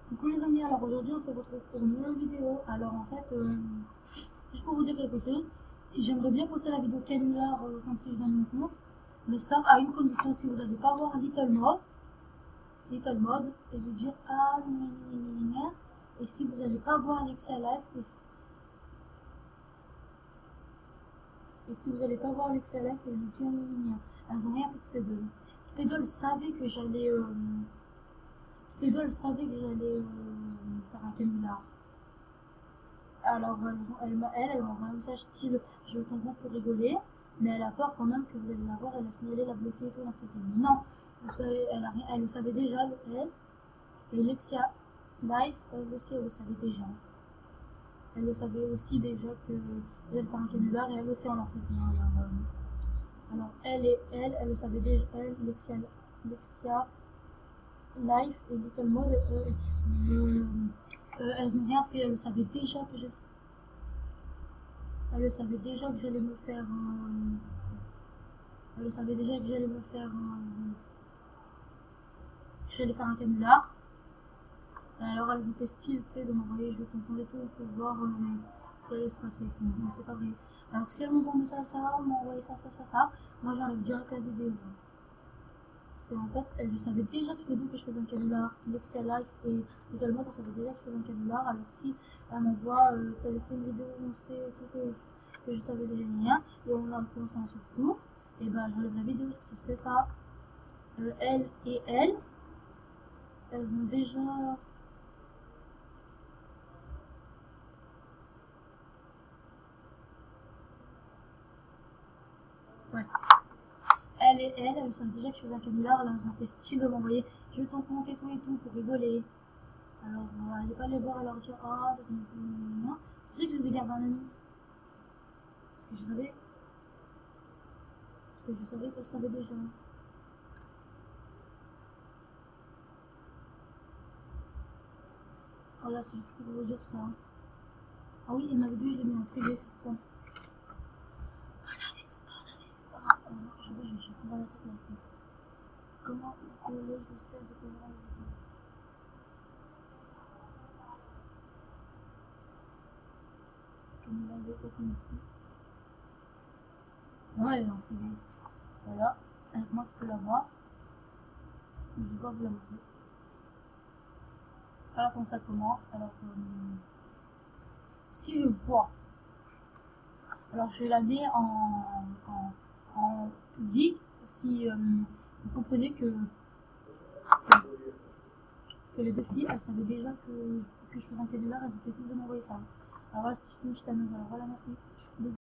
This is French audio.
Coucou les amis, alors aujourd'hui on se retrouve pour une nouvelle vidéo. Alors en fait, juste pour vous dire quelque chose, j'aimerais bien poster la vidéo canular comme si je donne mon compte, mais ça à une condition, si vous n'allez pas voir Little Mode, et vous dire ah gna, et si vous n'allez pas voir Alexia Live, et si vous n'allez pas voir Alexia Live, et vous dire gna, elles ont rien fait toutes les deux. Toutes les deux elles savaient que j'allais faire un canular. Alors, elle m'a envoyé un message style je veux ton compte pour rigoler, mais elle a peur quand même que vous allez la voir, elle a signalé, la bloquer et tout, là, non, vous savez, elle le savait déjà, elle, et Lexia Life, elle aussi, elle le savait déjà. Elle le savait aussi déjà que j'allais faire un canular, et elle aussi, on en faisait un. Alors elle le savait déjà, elle, Lexia Life et Little Mode, elles n'ont rien fait, elles le savaient déjà que j'ai. Elle le savait déjà que j'allais me faire un. Elle savait déjà que j'allais me faire un. J'allais faire un canular. Alors elles ont fait style, tu sais, de m'envoyer je vais ton compte et tout pour voir ce qui allait se passer et tout. Mais c'est pas vrai. Alors si elles m'envoient un message, ça, m'ont envoyé ça, moi j'enlève direct la vidéo. Parce qu'en fait, elles savaient déjà toutes les deux que je faisais un canular. Lexia Life et également, elles savaient déjà que je faisais un canular. Alors si elles m'envoient, t'avais fait une vidéo où on sait tout que je savais déjà rien, et on a commencé à sur tout, et ben j'enlève la vidéo parce que ça se fait pas. Elle, elles ont déjà. Ouais. Elles savent déjà que je faisais un canular, alors elles ont fait style de m'envoyer je veux ton compte et tout pour rigoler. Alors, allez pas les voir et leur dire ah, c'est pour ça que je les ai gardés en ami. Parce que je savais qu'elles savaient déjà. Voilà, c'est juste pour vous dire ça. Ah oui, et ma vidéo, je l'ai mis en privé, c'est pour ça. Je vais prendre la tête maintenant. Comment coller, je sais de comment la vidéo. Comme il avait aucune plus. Ouais, elle est en privé. Voilà. Avec moi, tu peux la voir. Je vais pas vous la montrer. Alors, comme ça commence. Alors, si je vois. Alors, je la mets en public. Si vous comprenez que les deux filles, elles savaient déjà que je faisais un canular, elles ont essayé de m'envoyer ça. Alors là, c'est une petite annonce. Alors voilà, merci. Bisous.